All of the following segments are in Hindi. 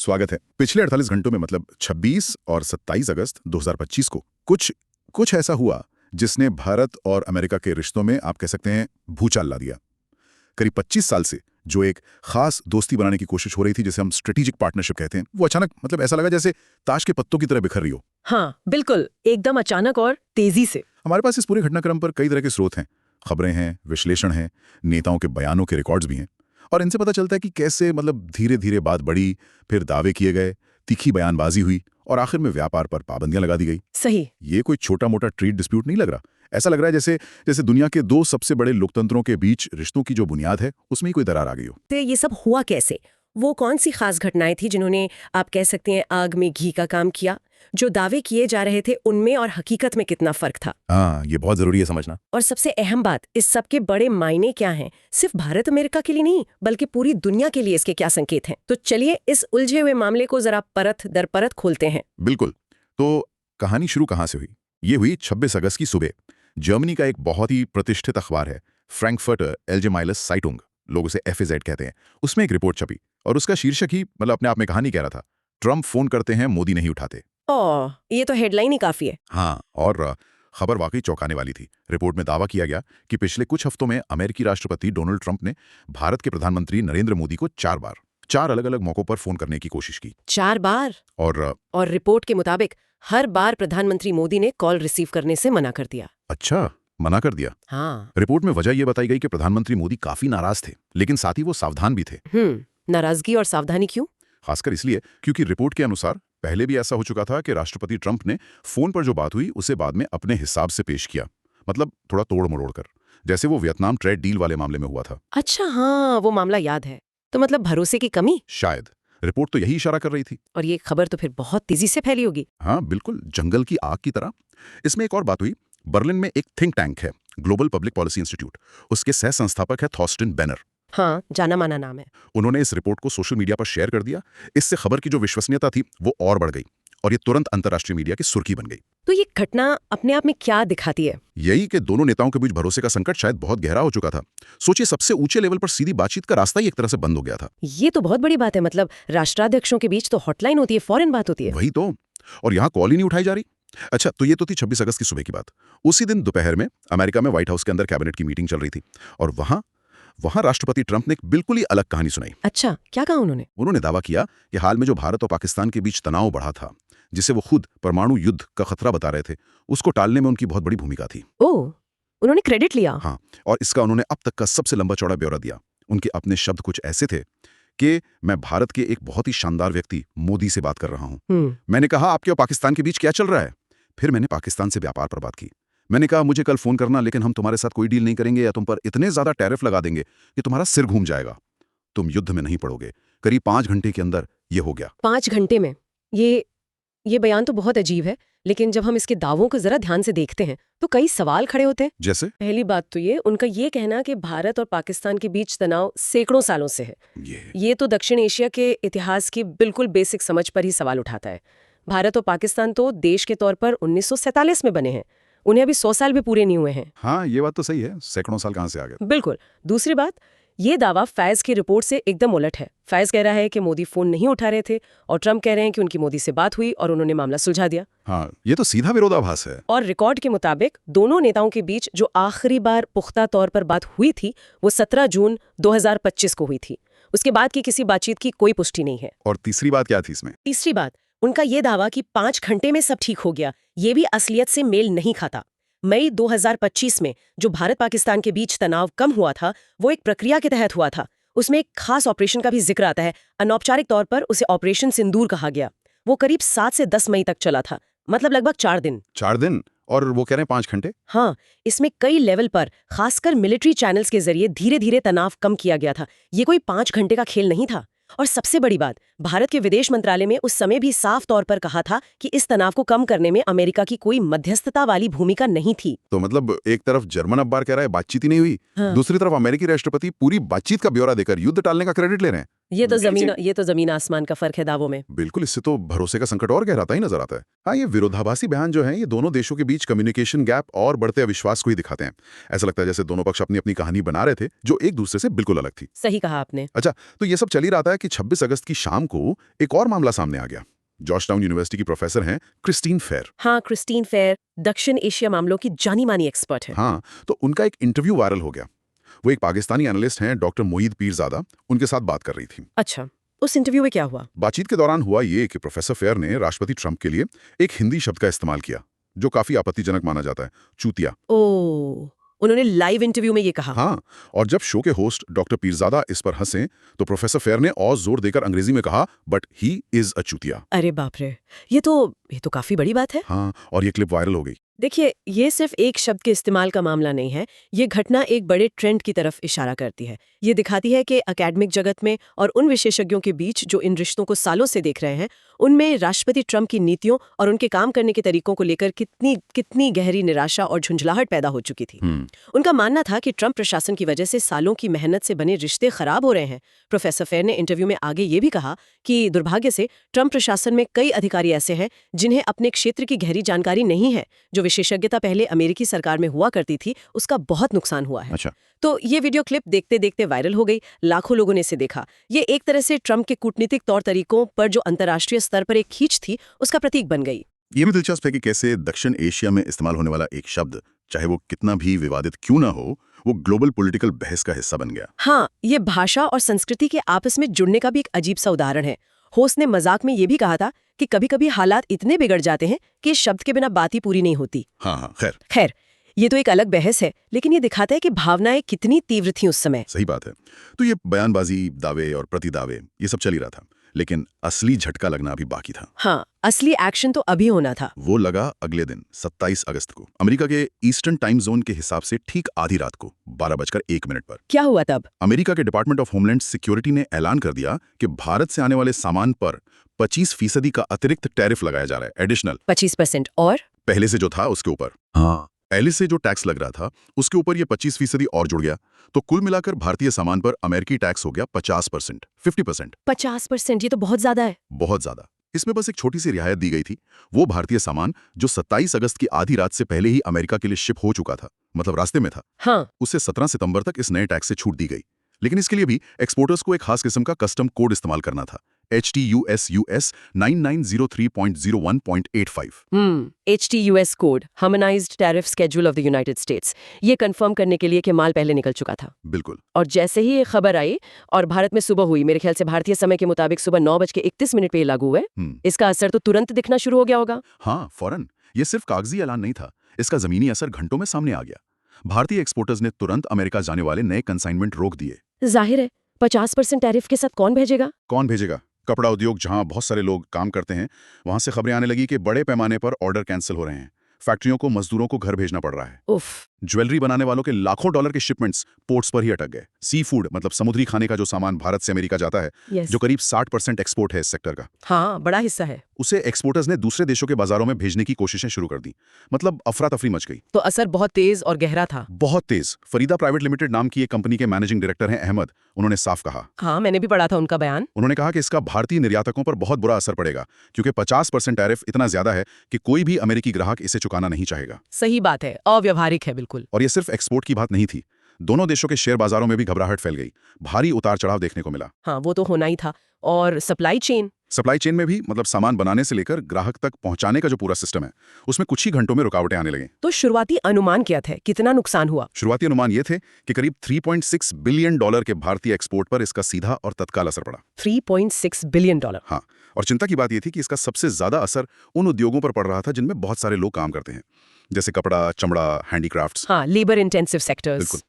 स्वागत है। पिछले 48 घंटों में मतलब 26 और 27 अगस्त 2025 को कुछ ऐसा हुआ जिसने भारत और अमेरिका के रिश्तों में आप कह सकते हैं भूचाल ला दिया। करीब 25 साल से जो एक खास दोस्ती बनाने की कोशिश हो रही थी, जिसे हम स्ट्रेटेजिक पार्टनरशिप कहते हैं, वो अचानक मतलब ऐसा लगा जैसे ताश के पत्तों की तरह बिखर रही हो। हाँ बिल्कुल, एकदम अचानक और तेजी से। हमारे पास इस पूरे घटनाक्रम पर कई तरह के स्रोत हैं, खबरें हैं, विश्लेषण हैं, नेताओं के बयानों के रिकॉर्ड्स भी हैं, और इनसे पता चलता है कि कैसे मतलब धीरे धीरे बात बढ़ी, फिर दावे किए गए, तीखी बयानबाजी हुई और आखिर में व्यापार पर पाबंदियां लगा दी गई। सही। ये कोई छोटा मोटा ट्रेड डिस्प्यूट नहीं लग रहा। ऐसा लग रहा है जैसे दुनिया के दो सबसे बड़े लोकतंत्रों के बीच रिश्तों की जो बुनियाद है उसमें ही कोई दरार आ गई हो। तो ये सब हुआ कैसे? वो कौन सी खास घटनाएं थी जिन्होंने आप कह सकते हैं आग में घी का काम किया? जो दावे किए जा रहे थे उनमें और हकीकत में कितना फर्क था? हाँ, ये बहुत जरूरी है समझना। और सबसे अहम बात, इस सब के बड़े मायने क्या हैं? सिर्फ भारत अमेरिका के लिए नहीं, बल्कि पूरी दुनिया के लिए इसके क्या संकेत हैं? तो चलिए इस उलझे हुए मामले को जरा परत दर परत खोलते हैं। बिल्कुल। तो कहानी शुरू कहाँ से हुई? ये हुई 26 अगस्त की सुबह। जर्मनी का एक बहुत ही प्रतिष्ठित अखबार है, फ्रैंकफर्टर एल्जेमाइलस साइटुंग, लोग उसे FAZ कहते हैं। उसमें एक रिपोर्ट छपी और उसका शीर्षक ही मतलब अपने आप में कहानी कह रहा था, ट्रंप फोन करते हैं, मोदी नहीं उठाते। ओह, ये तो हेडलाइन ही काफी है। हाँ, और खबर वाकई चौंकाने वाली थी। रिपोर्ट में दावा किया गया कि पिछले कुछ हफ्तों में अमेरिकी राष्ट्रपति डोनाल्ड ट्रंप ने भारत के प्रधानमंत्री नरेंद्र मोदी को 4 अलग अलग मौकों पर फोन करने की कोशिश की। 4 बार? और रिपोर्ट के मुताबिक हर बार प्रधानमंत्री मोदी ने कॉल रिसीव करने से मना कर दिया। अच्छा, मना कर दिया। हाँ। रिपोर्ट में वजह यह बताई गई कि प्रधानमंत्री मोदी काफी नाराज थे, लेकिन साथ ही वो सावधान भी थे। नाराजगी और सावधानी क्यों? खासकर इसलिए क्योंकि रिपोर्ट के अनुसार पहले भी ऐसा हो चुका था कि राष्ट्रपति ट्रंप ने फोन पर जो बात हुई उसे बाद में अपने हिसाब से पेश किया, मतलब थोड़ा तोड़ मरोड़ कर, जैसे वो वियतनाम ट्रेड डील वाले मामले में हुआ था। अच्छा, हाँ वो मामला याद है। तो मतलब भरोसे की कमी? शायद। रिपोर्ट तो यही इशारा कर रही थी। और ये खबर तो फिर बहुत तेजी से फैली होगी। हाँ बिल्कुल, जंगल की आग की तरह। इसमें एक और बात हुई। बर्लिन में एक थिंक टैंक है, ग्लोबल पब्लिक पॉलिसी इंस्टीट्यूट, उसके सह संस्थापक है थॉर्स्टेन बेनर। हाँ, जाना माना नाम है। उन्होंने इस रिपोर्ट को सोशल मीडिया पर शेयर कर दिया। इससे खबर की जो विश्वसनीयता थी वो और बढ़ गई और ये तुरंत अंतर्राष्ट्रीय मीडिया की सुर्खी बन गई। तो ये घटना अपने आप में क्या दिखाती है? यही कि दोनों नेताओं के बीच भरोसे का संकट शायद बहुत गहरा हो चुका था। सोचिए, सबसे ऊंचे लेवल पर सीधी बातचीत का रास्ता ही एक तरह से बंद हो गया था। ये तो बहुत बड़ी बात है। मतलब राष्ट्राध्यक्षों के बीच तो हॉटलाइन होती है, फौरन बात होती है। वही तो, और यहाँ कॉल ही नहीं उठाई जा रही। अच्छा, तो ये तो थी 26 अगस्त की सुबह की बात। उसी दिन दोपहर में अमेरिका में व्हाइट हाउस के अंदर कैबिनेट की मीटिंग चल रही थी और वहां राष्ट्रपति ट्रंप ने एक बिल्कुल ही अलग कहानी सुनाई। अच्छा, क्या कहा उन्होंने? उन्होंने दावा किया कि हाल में जो भारत और पाकिस्तान के बीच तनाव बढ़ा था, जिसे वो खुद परमाणु युद्ध का खतरा बता रहे थे, उसको टालने में उनकी बहुत बड़ी भूमिका थी। ओह, उन्होंने क्रेडिट लिया? हाँ, और इसका उन्होंने अब तक का सबसे लंबा चौड़ा ब्यौरा दिया। उनके अपने शब्द कुछ ऐसे थे कि मैं भारत के एक बहुत ही शानदार व्यक्ति मोदी से बात कर रहा हूँ। मैंने कहा, आपके और पाकिस्तान के बीच क्या चल रहा है? फिर मैंने पाकिस्तान से व्यापार पर बात की। मैंने कहा, मुझे कल फोन करना, लेकिन हम तुम्हारे साथ कोई डील नहीं करेंगे या तुम पर इतने ज्यादा टैरिफ लगा देंगे कि तुम्हारा सिर घूम जाएगा। तुम युद्ध में नहीं पड़ोगे। करीब 5 घंटे के अंदर ये हो गया। 5 घंटे में? ये बयान तो बहुत अजीब है, लेकिन जब हम इसके दावों को जरा ध्यान से देखते हैं तो कई सवाल खड़े होते हैं। जैसे? पहली बात तो उनका ये कहना कि भारत और पाकिस्तान के बीच तनाव सैकड़ों सालों से है। ये तो दक्षिण एशिया के इतिहास की बिल्कुल बेसिक समझ पर ही सवाल उठाता है। भारत और पाकिस्तान तो देश के तौर पर 1947 में बने हैं, उन्हें अभी 100 साल भी पूरे नहीं हुए हैं। हाँ, ये बात तो सही है, सैकड़ों साल कहाँ से आ गए। बिल्कुल। दूसरी बात, ये दावा फैज की रिपोर्ट से एकदम उलट है। फैज कह रहा है कि मोदी फोन नहीं उठा रहे थे और ट्रंप कह रहे हैं कि उनकी मोदी से बात हुई और उन्होंने मामला सुलझा दिया। हाँ, ये तो सीधा विरोधाभास है। और रिकॉर्ड के मुताबिक दोनों नेताओं के बीच जो आखिरी बार पुख्ता तौर पर बात हुई थी वो 17 जून 2025 को हुई थी। उसके बाद की किसी बातचीत की कोई पुष्टि नहीं है। और तीसरी बात क्या थी इसमें? तीसरी बात, उनका ये दावा कि 5 घंटे में सब ठीक हो गया, ये भी असलियत से मेल नहीं खाता। मई 2025 में जो भारत पाकिस्तान के बीच तनाव कम हुआ था वो एक प्रक्रिया के तहत हुआ था। उसमें एक खास ऑपरेशन का भी जिक्र आता है। अनौपचारिक तौर पर उसे ऑपरेशन सिंदूर कहा गया। वो करीब 7 से 10 मई तक चला था, मतलब लगभग 4 दिन। 4 दिन? और वो कह रहे हैं 5 घंटे? हाँ, इसमें कई लेवल पर खासकर मिलिट्री चैनल्स के जरिए धीरे धीरे तनाव कम किया गया था। ये कोई 5 घंटे का खेल नहीं था। और सबसे बड़ी बात, भारत के विदेश मंत्रालय में उस समय भी साफ तौर पर कहा था कि इस तनाव को कम करने में अमेरिका की कोई मध्यस्थता वाली भूमिका नहीं थी। तो मतलब एक तरफ जर्मन अखबार कह रहा है बातचीत ही नहीं हुई, हाँ। दूसरी तरफ अमेरिकी राष्ट्रपति पूरी बातचीत का ब्यौरा देकर युद्ध टालने का क्रेडिट ले रहे हैं। ये तो जमीन आसमान का फर्क है दावों में। बिल्कुल, इससे तो भरोसे का संकट और गहराता ही नजर आता है। हाँ, ये विरोधाभासी बयान जो है ये दोनों देशों के बीच कम्युनिकेशन गैप और बढ़ते अविश्वास को ही दिखाते हैं। ऐसा लगता है जैसे दोनों पक्ष अपनी अपनी कहानी बना रहे थे जो एक दूसरे से बिल्कुल अलग थी। सही कहा आपने। अच्छा, तो ये सब चल ही रहा था कि 26 अगस्त की शाम को एक और मामला सामने आ गया। जॉर्जटाउन यूनिवर्सिटी की प्रोफेसर हैं क्रिस्टीन फेयर। हाँ, क्रिस्टीन फेयर दक्षिण एशिया मामलों की जानी मानी एक्सपर्ट है। हाँ, तो उनका एक इंटरव्यू वायरल हो गया। वो एक पाकिस्तानी एनालिस्ट हैं डॉक्टर मोईद पीरजादा, उनके साथ बात कर रही थी। अच्छा, उस इंटरव्यू में क्या हुआ? बातचीत के दौरान हुआ ये कि प्रोफेसर फेयर ने राष्ट्रपति ट्रंप के लिए एक हिंदी शब्द का इस्तेमाल किया जो काफी आपत्तिजनक माना जाता है, चूतिया। ओह, उन्होंने लाइव इंटरव्यू में ये कहा? हाँ, और जब शो के होस्ट डॉक्टर पीरजादा इस पर हंसे तो प्रोफेसर फेयर ने और जोर देकर अंग्रेजी में कहा, बट ही इज अ चूतिया। अरे बाप रे, ये तो काफी बड़ी बात है। हाँ, और ये क्लिप वायरल हो गई। देखिए, ये सिर्फ एक शब्द के इस्तेमाल का मामला नहीं है। ये घटना एक बड़े ट्रेंड की तरफ इशारा करती है। ये दिखाती है कि एकेडमिक जगत में और उन विशेषज्ञों के बीच जो इन रिश्तों को सालों से देख रहे हैं, उनमें राष्ट्रपति ट्रंप की नीतियों और उनके काम करने के तरीकों को लेकर कितनी गहरी निराशा और झुंझलाहट पैदा हो चुकी थी। उनका मानना था कि ट्रंप प्रशासन की वजह से सालों की मेहनत से बने रिश्ते खराब हो रहे हैं। प्रोफेसर फेयर ने इंटरव्यू में आगे ये भी कहा कि दुर्भाग्य से ट्रंप प्रशासन में कई अधिकारी ऐसे हैं जिन्हें अपने क्षेत्र की गहरी जानकारी नहीं है। जो विशेषज्ञता पहले अमेरिकी सरकार में हुआ करती थी, उसका बहुत नुकसान हुआ है। अच्छा। तो ये वीडियो क्लिप देखते देखते वायरल हो गई। लाखों लोगों ने इसे देखा। ये एक तरह से ट्रंप के कूटनीतिक तौर तरीकों पर जो अंतर्राष्ट्रीय स्तर पर एक खींच थी, उसका प्रतीक बन गई। ये भी दिलचस्प है कि कैसे दक्षिण एशिया में इस्तेमाल होने वाला एक शब्द, चाहे वो कितना भी विवादित क्यों ना हो, वो ग्लोबल पॉलिटिकल बहस का हिस्सा बन गया। हाँ, ये भाषा और संस्कृति के आपस में जुड़ने का भी एक अजीब सा उदाहरण है। होस्ट ने मजाक में ये भी कहा था कि कभी-कभी हालात इतने बिगड़ जाते हैं कि इस शब्द के बिना बात ही पूरी नहीं होती। हाँ, खैर, ये तो एक अलग बहस है, लेकिन ये दिखाता है कि भावनाएं कितनी तीव्र थी उस समय। सही बात है। तो ये बयानबाजी, दावे और प्रतिदावे, ये सब चल ही रहा था, लेकिन असली झटका लगना अभी बाकी था। हाँ, असली एक्शन तो अभी होना था। वो लगा अगले दिन 27 अगस्त को, अमेरिका के ईस्टर्न टाइम जोन के हिसाब से ठीक आधी रात को 12:01 पर। क्या हुआ तब? अमेरिका के डिपार्टमेंट ऑफ होमलैंड सिक्योरिटी ने ऐलान कर दिया कि भारत से आने वाले सामान पर 25% का अतिरिक्त टैरिफ लगाया जा रहा है, एडिशनल 25%। और पहले से जो था उसके ऊपर। हाँ, पहले से जो टैक्स लग रहा था उसके ऊपर ये 25% और जुड़ गया, तो कुल मिलाकर भारतीय सामान पर अमेरिकी टैक्स हो गया 50%, 50%। 50%, ये तो बहुत ज्यादा है। बहुत ज्यादा। इसमें बस एक छोटी सी रियायत दी गई थी। वो भारतीय सामान जो 27 अगस्त की आधी रात से पहले ही अमेरिका के लिए शिप हो चुका था, मतलब रास्ते में था, हाँ, उसे 17 सितंबर तक इस नए टैक्स से छूट दी गई। लेकिन इसके लिए भी एक्सपोर्टर्स को एक खास किस्म का कस्टम कोड इस्तेमाल करना था, HTUS 9903.01.85। HTUS code, harmonised tariff schedule of the United states. ये कंफर्म करने के लिए कि माल पहले निकल चुका था। बिल्कुल। और जैसे ही ये खबर आई और भारत में सुबह हुई, मेरे ख्याल से भारतीय समय के मुताबिक सुबह 9:31 पे ये लागू हुए, इसका असर तो तुरंत दिखना शुरू हो गया होगा। हाँ, फौरन। ये सिर्फ कागजी ऐलान नहीं था, इसका जमीनी असर घंटों में सामने आ गया। भारतीय एक्सपोर्टर्स ने तुरंत अमेरिका जाने वाले नए कंसाइनमेंट रोक दिए। जाहिर है, 50% टैरिफ के साथ कौन भेजेगा? कौन भेजेगा? कपड़ा उद्योग, जहां बहुत सारे लोग काम करते हैं, वहां से खबरें आने लगी कि बड़े पैमाने पर ऑर्डर कैंसिल हो रहे हैं। फैक्ट्रियों को मजदूरों को घर भेजना पड़ रहा है। उफ। ज्वेलरी बनाने वालों के लाखों डॉलर के शिपमेंट्स पोर्ट्स पर ही अटक गए। सी फूड, मतलब समुद्री खाने का जो सामान भारत से अमेरिका जाता है, जो करीब 60% एक्सपोर्ट है इस सेक्टर का, हाँ, बड़ा हिस्सा है, उसे एक्सपोर्टर्स ने दूसरे देशों के बाजारों में भेजने की कोशिशें शुरू कर दी। मतलब अफरा तफरी मच गई। तो असर बहुत तेज और गहरा था। बहुत तेज। फरीदा प्राइवेट लिमिटेड नाम की एक कंपनी के मैनेजिंग डायरेक्टर हैं अहमद, उन्होंने साफ कहा। हाँ, मैंने भी पढ़ा था उनका बयान। उन्होंने कहा कि इसका भारतीय निर्यातकों पर बहुत बुरा असर पड़ेगा, क्योंकि 50% टैरिफ इतना ज्यादा है कि कोई भी अमेरिकी ग्राहक इसे चुकाना नहीं चाहेगा। सही बात है, अव्यवहारिक है बिल्कुल। और ये सिर्फ एक्सपोर्ट की बात नहीं थी, दोनों देशों के शेयर बाजारों में भी घबराहट फैल गई। भारी उतार चढ़ाव देखने को मिला। हाँ, वो तो होना ही था। और सप्लाई चेन में भी, मतलब सामान बनाने से लेकर ग्राहक तक पहुंचाने का जो पूरा सिस्टम है, उसमें कुछ ही घंटों में रुकावटें आने लगी। तो शुरुआती अनुमान क्या थे? कितना नुकसान हुआ? शुरुआती अनुमान ये थे कि करीब $3.6 बिलियन के भारतीय एक्सपोर्ट पर इसका सीधा और तत्काल असर पड़ा। $3.6 बिलियन। हाँ, और चिंता की बात यह थी कि इसका सबसे ज्यादा असर उन उद्योगों पर पड़ रहा था जिनमें बहुत सारे लोग काम करते हैं, जैसे कपड़ा, चमड़ा, हैंडीक्राफ्ट्स। हाँ, लेबर इंटेंसिव सेक्टर्स। बिल्कुल।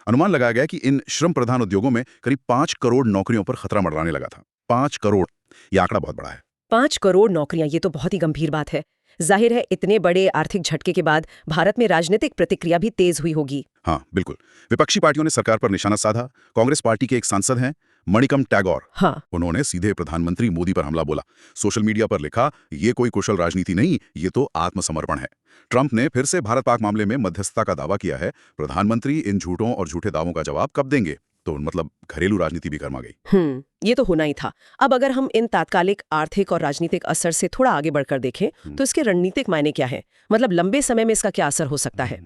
अनुमान लगाया गया कि इन श्रम प्रधान उद्योगों में करीब 5 करोड़ नौकरियों पर खतरा मंडराने लगा था। 5 करोड़, यह आंकड़ा बहुत बड़ा है। 5 करोड़ नौकरियां, ये तो बहुत ही गंभीर बात है। जाहिर है, इतने बड़े आर्थिक झटके के बाद भारत में राजनीतिक प्रतिक्रिया भी तेज हुई होगी। हाँ, बिल्कुल। विपक्षी पार्टियों ने सरकार पर निशाना साधा। कांग्रेस पार्टी के एक सांसद हैं मणिकम टैगोर, हाँ, उन्होंने सीधे प्रधानमंत्री मोदी पर हमला बोला। सोशल मीडिया पर लिखा, ये कोई कुशल राजनीति नहीं, ये तो आत्मसमर्पण है। ट्रंप ने फिर से भारत पाक मामले में मध्यस्थता का दावा किया है। प्रधानमंत्री इन झूठों और झूठे दावों का जवाब कब देंगे? तो मतलब घरेलू राजनीति भी गर्मा गई। ये तो होना ही था। अब अगर हम इन तात्कालिक आर्थिक और राजनीतिक असर से थोड़ा आगे बढ़कर देखें तो इसके रणनीतिक मायने क्या है, मतलब लंबे समय में इसका क्या असर हो सकता है।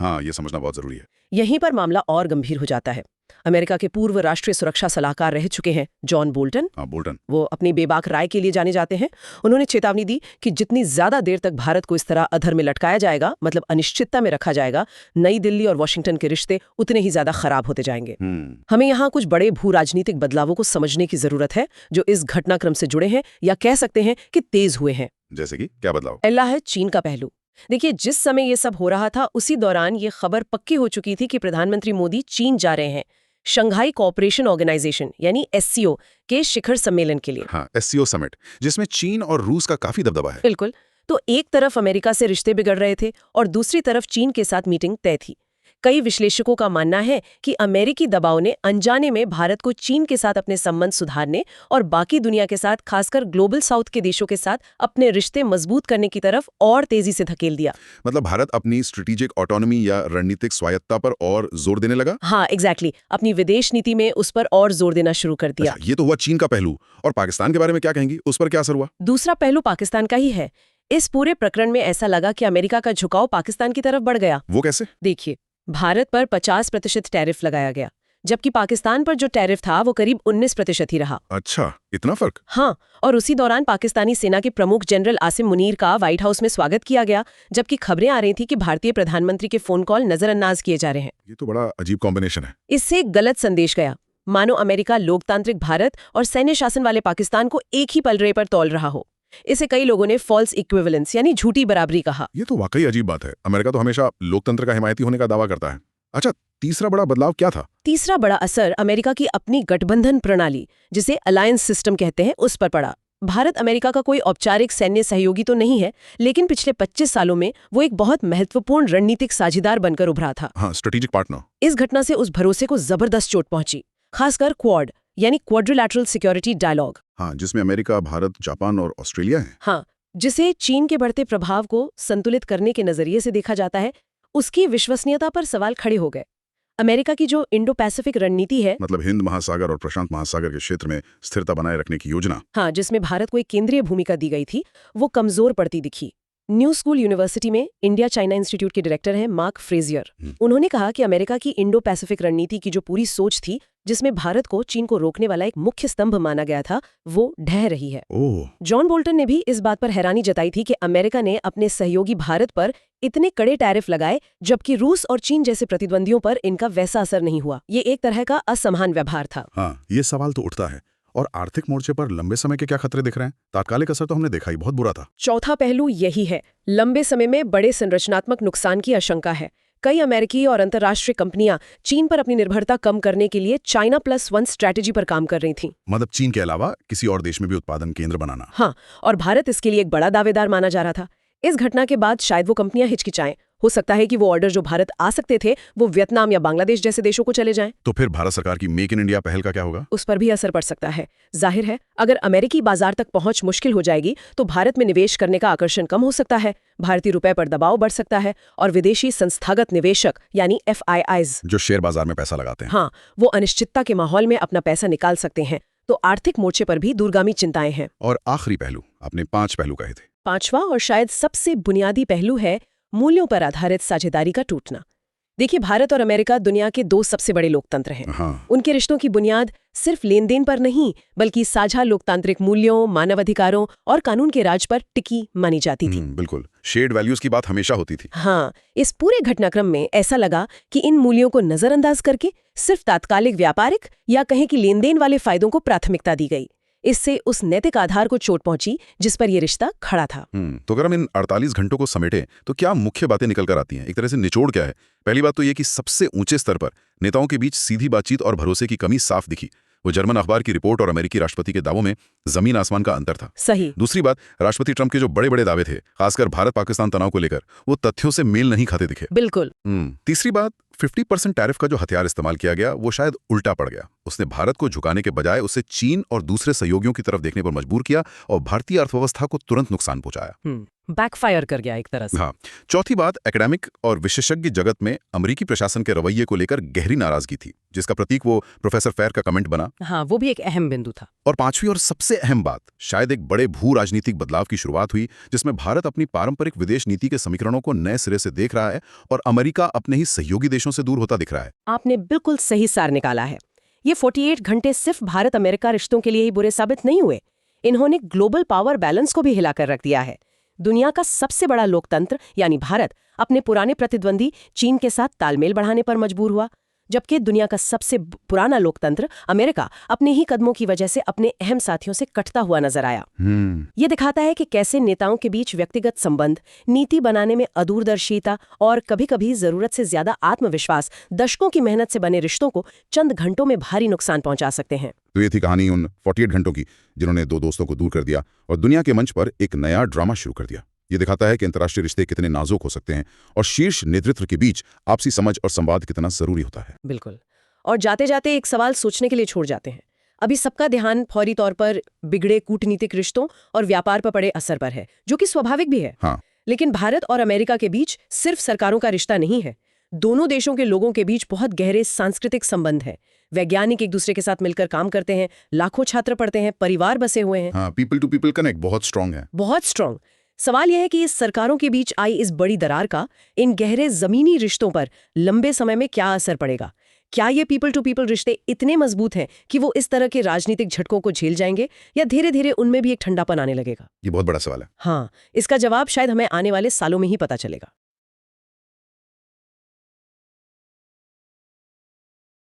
हाँ, ये समझना बहुत जरूरी है। यहीं पर मामला और गंभीर हो जाता है। अमेरिका के पूर्व राष्ट्रीय सुरक्षा सलाहकार रह चुके हैं जॉन बोल्टन। बोल्टन वो अपनी बेबाक राय के लिए जाने जाते हैं। उन्होंने चेतावनी दी कि जितनी ज्यादा देर तक भारत को इस तरह अधर में लटकाया जाएगा, मतलब अनिश्चितता में रखा जाएगा, नई दिल्ली और वॉशिंगटन के रिश्ते उतने ही ज्यादा खराब होते जाएंगे। हमें यहाँ कुछ बड़े भू राजनीतिक बदलावों को समझने की जरूरत है जो इस घटनाक्रम से जुड़े हैं या कह सकते हैं कि तेज हुए हैं। जैसे कि क्या बदलाव? पहला है चीन का पहलू। देखिए, जिस समय ये सब हो रहा था उसी दौरान ये खबर पक्की हो चुकी थी कि प्रधानमंत्री मोदी चीन जा रहे हैं शंघाई कोऑपरेशन ऑर्गेनाइजेशन यानी एससीओ के शिखर सम्मेलन के लिए। हाँ, एससीओ समिट, जिसमें चीन और रूस का काफी दबदबा है। बिल्कुल। तो एक तरफ अमेरिका से रिश्ते बिगड़ रहे थे और दूसरी तरफ चीन के साथ मीटिंग तय थी। कई विश्लेषकों का मानना है कि अमेरिकी दबाव ने अनजाने में भारत को चीन के साथ अपने संबंध सुधारने और बाकी दुनिया के साथ, खासकर ग्लोबल साउथ के देशों के साथ अपने रिश्ते मजबूत करने की तरफ और तेजी से धकेल दिया। मतलब भारत अपनी स्ट्रेटेजिक ऑटोनॉमी या रणनीतिक स्वायत्ता पर और जोर देने लगा। हाँ, एग्जैक्टली। अपनी विदेश नीति में उस पर और जोर देना शुरू कर दिया। ये तो हुआ चीन का पहलू। और पाकिस्तान के बारे में क्या कहेंगी? उस पर क्या असर हुआ? दूसरा पहलू पाकिस्तान का ही है। इस पूरे प्रकरण में ऐसा लगा कि अमेरिका का झुकाव पाकिस्तान की तरफ बढ़ गया। वो कैसे? देखिए, भारत पर 50% टैरिफ लगाया गया, जबकि पाकिस्तान पर जो टैरिफ था वो करीब 19% ही रहा। अच्छा, इतना फर्क? हाँ, और उसी दौरान पाकिस्तानी सेना के प्रमुख जनरल आसिम मुनीर का व्हाइट हाउस में स्वागत किया गया, जबकि खबरें आ रही थी कि भारतीय प्रधानमंत्री के फोन कॉल नजरअंदाज किए जा रहे हैं। ये तो बड़ा अजीब कॉम्बिनेशन है। इससे एक गलत संदेश गया, मानो अमेरिका लोकतांत्रिक भारत और सैन्य शासन वाले पाकिस्तान को एक ही पलड़े पर तौल रहा हो। इसे कई लोगों ने फॉल्स इक्विवेलेंस यानी झूठी बराबरी कहा। ये तो वाकई अजीब बात है। अमेरिका तो हमेशा लोकतंत्र का हिमायती होने का दावा करता है। अच्छा, तीसरा बड़ा बदलाव क्या था? तीसरा बड़ा असर अमेरिका की अपनी गठबंधन प्रणाली, जिसे अलायंस सिस्टम कहते हैं, उस पर पड़ा। भारत अमेरिका का कोई औपचारिक सैन्य सहयोगी तो नहीं है, लेकिन पिछले 25 सालों में वो एक बहुत महत्वपूर्ण रणनीतिक साझेदार बनकर उभरा था। हाँ, स्ट्रेटेजिक पार्टनर। इस घटना से उस भरोसे को जबरदस्त चोट पहुंची, खासकर क्वाड यानी क्वाड्रिलैटरल सिक्योरिटी डायलॉग। हाँ, जिसमें अमेरिका, भारत, जापान और ऑस्ट्रेलिया है। हाँ, जिसे चीन के बढ़ते प्रभाव को संतुलित करने के नजरिए से देखा जाता है, उसकी विश्वसनीयता पर सवाल खड़े हो गए। अमेरिका की जो इंडो पैसिफिक रणनीति है, मतलब हिंद महासागर और प्रशांत महासागर के क्षेत्र में स्थिरता बनाए रखने की योजना, हाँ, जिसमें भारत को एक केंद्रीय भूमिका दी गई थी, वो कमजोर पड़ती दिखी। न्यू स्कूल यूनिवर्सिटी में इंडिया चाइना इंस्टीट्यूट के डायरेक्टर हैं मार्क फ्रेजियर। उन्होंने कहा कि अमेरिका की इंडो पैसिफिक रणनीति की जो पूरी सोच थी, जिसमें भारत को चीन को रोकने वाला एक मुख्य स्तंभ माना गया था, वो ढह रही है। जॉन बोल्टन ने भी इस बात पर हैरानी जताई थी कि अमेरिका ने अपने सहयोगी भारत पर इतने कड़े टैरिफ लगाए, जबकि रूस और चीन जैसे प्रतिद्वंदियों पर इनका वैसा असर नहीं हुआ। ये एक तरह का असमान व्यवहार था। हाँ, ये सवाल तो उठता है। और आर्थिक मोर्चे पर लंबे समय के क्या खतरे दिख रहे हैं? तात्कालिक असर तो हमने देखा ही, बहुत बुरा था। चौथा पहलू यही है, लंबे समय में बड़े संरचनात्मक नुकसान की आशंका है। कई अमेरिकी और अंतर्राष्ट्रीय कंपनियां चीन पर अपनी निर्भरता कम करने के लिए चाइना +1 स्ट्रैटेजी पर काम कर रही थीं। मतलब चीन के अलावा किसी और देश में भी उत्पादन केंद्र बनाना। हाँ, और भारत इसके लिए एक बड़ा दावेदार माना जा रहा था। इस घटना के बाद शायद वो कंपनियां हिचकिचाएं। हो सकता है कि वो ऑर्डर जो भारत आ सकते थे वो वियतनाम या बांग्लादेश जैसे देशों को चले जाएं। तो फिर भारत सरकार की मेक इन इंडिया पहल का क्या होगा? उस पर भी असर पड़ सकता है। जाहिर है, अगर अमेरिकी बाजार तक पहुंच मुश्किल हो जाएगी तो भारत में निवेश करने का आकर्षण कम हो सकता है, भारतीय रुपए पर दबाव बढ़ सकता है और विदेशी संस्थागत निवेशक यानी FIIs, जो शेयर बाजार में पैसा लगाते हैं, हाँ, वो अनिश्चितता के माहौल में अपना पैसा निकाल सकते हैं। तो आर्थिक मोर्चे पर भी दूरगामी चिंताएं हैं। और आखिरी पहलू, आपने 5 पहलू कहे थे। पांचवा और शायद सबसे बुनियादी पहलू है मूल्यों पर आधारित साझेदारी का टूटना। देखिए, भारत और अमेरिका दुनिया के 2 सबसे बड़े लोकतंत्र हैं। हाँ। उनके रिश्तों की बुनियाद सिर्फ लेन देन पर नहीं, बल्कि साझा लोकतांत्रिक मूल्यों, मानवाधिकारों और कानून के राज पर टिकी मानी जाती थी। बिल्कुल, शेयर्ड वैल्यूज की बात हमेशा होती थी। हाँ, इस पूरे घटनाक्रम में ऐसा लगा कि इन मूल्यों को नजरअंदाज करके सिर्फ तात्कालिक व्यापारिक या कहें कि लेन देन वाले फायदों को प्राथमिकता दी गई। इससे उस नैतिक आधार को चोट पहुंची जिस पर यह रिश्ता खड़ा था। तो अगर हम इन 48 घंटों को समेटें तो क्या मुख्य बातें निकल कर आती हैं? एक तरह से निचोड़ क्या है? पहली बात तो ये कि सबसे ऊंचे स्तर पर नेताओं के बीच सीधी बातचीत और भरोसे की कमी साफ दिखी। वो जर्मन अखबार की रिपोर्ट और अमेरिकी राष्ट्रपति के दावों में जमीन आसमान का अंतर था। सही। दूसरी बात, राष्ट्रपति ट्रंप के जो बड़े बड़े दावे थे, खासकर भारत पाकिस्तान तनाव को लेकर, वो तथ्यों से मेल नहीं खाते दिखे। बिल्कुल। तीसरी बात, 50% टैरिफ का जो हथियार इस्तेमाल किया गया वो शायद उल्टा पड़ गया। उसने भारत को झुकाने के बजाय उसे चीन और दूसरे सहयोगियों की तरफ देखने पर मजबूर किया और भारतीय अर्थव्यवस्था को तुरंत नुकसान पहुंचाया। बैकफायर कर गया एक तरह से। हाँ। चौथी बात, एकेडमिक और विशेषज्ञ जगत में अमेरिकी प्रशासन के रवैये को लेकर गहरी नाराजगी थी, जिसका प्रतीक वो प्रोफेसर फेयर का कमेंट बना। हाँ, वो भी एक अहम बिंदु था। और पांचवी और सबसे अहम बात, शायद एक बड़े भू राजनीतिक बदलाव की शुरुआत हुई, जिसमें भारत अपनी पारंपरिक विदेश नीति के समीकरणों को नए सिरे से देख रहा है और अमेरिका अपने ही सहयोगी देशों से दूर होता दिख रहा है। आपने बिल्कुल सही सार निकाला है। ये 48 घंटे सिर्फ भारत अमेरिका रिश्तों के लिए ही बुरे साबित नहीं हुए, इन्होंने ग्लोबल पावर बैलेंस को भी हिलाकर रख दिया है। दुनिया का सबसे बड़ा लोकतंत्र यानी भारत अपने पुराने प्रतिद्वंदी चीन के साथ तालमेल बढ़ाने पर मजबूर हुआ, जबकि दुनिया का सबसे पुराना लोकतंत्र अमेरिका अपने ही कदमों की वजह से अपने अहम साथियों से कटता हुआ नजर आया। ये दिखाता है कि कैसे नेताओं के बीच व्यक्तिगत संबंध, नीति बनाने में अदूरदर्शिता और कभी-कभी जरूरत से ज्यादा आत्मविश्वास दशकों की मेहनत से बने रिश्तों को चंद घंटों में भारी नुकसान पहुंचा सकते हैं। तो ये थी कहानी उन 48 घंटों की जिन्होंने दो दोस्तों को दूर कर दिया और दुनिया के मंच पर एक नया ड्रामा शुरू कर दिया। ये दिखाता है कि अंतर्राष्ट्रीय रिश्ते कितने नाजुक हो सकते हैं और शीर्ष नेतृत्व के बीच आपसी समझ और संवाद कितना जरूरी होता है। बिल्कुल। और जाते जाते एक सवाल सोचने के लिए छोड़ जाते हैं। अभी सबका ध्यान फौरी तौर पर बिगड़े कूटनीतिक रिश्तों और व्यापार पर पड़े असर पर है, जो कि स्वाभाविक भी है। हाँ। लेकिन भारत और अमेरिका के बीच सिर्फ सरकारों का रिश्ता नहीं है। दोनों देशों के लोगों के बीच बहुत गहरे सांस्कृतिक संबंध है। वैज्ञानिक एक दूसरे के साथ मिलकर काम करते हैं, लाखों छात्र पढ़ते हैं, परिवार बसे हुए हैं। हाँ, पीपल टू पीपल कनेक्ट बहुत स्ट्रांग है। बहुत स्ट्रांग। सवाल यह है कि इस सरकारों के बीच आई इस बड़ी दरार का इन गहरे जमीनी रिश्तों पर लंबे समय में क्या असर पड़ेगा? क्या ये पीपल टू पीपल रिश्ते इतने मजबूत हैं कि वो इस तरह के राजनीतिक झटकों को झेल जाएंगे, या धीरे धीरे उनमें भी एक ठंडापन आने लगेगा? ये बहुत बड़ा सवाल है। हाँ, इसका जवाब शायद हमें आने वाले सालों में ही पता चलेगा।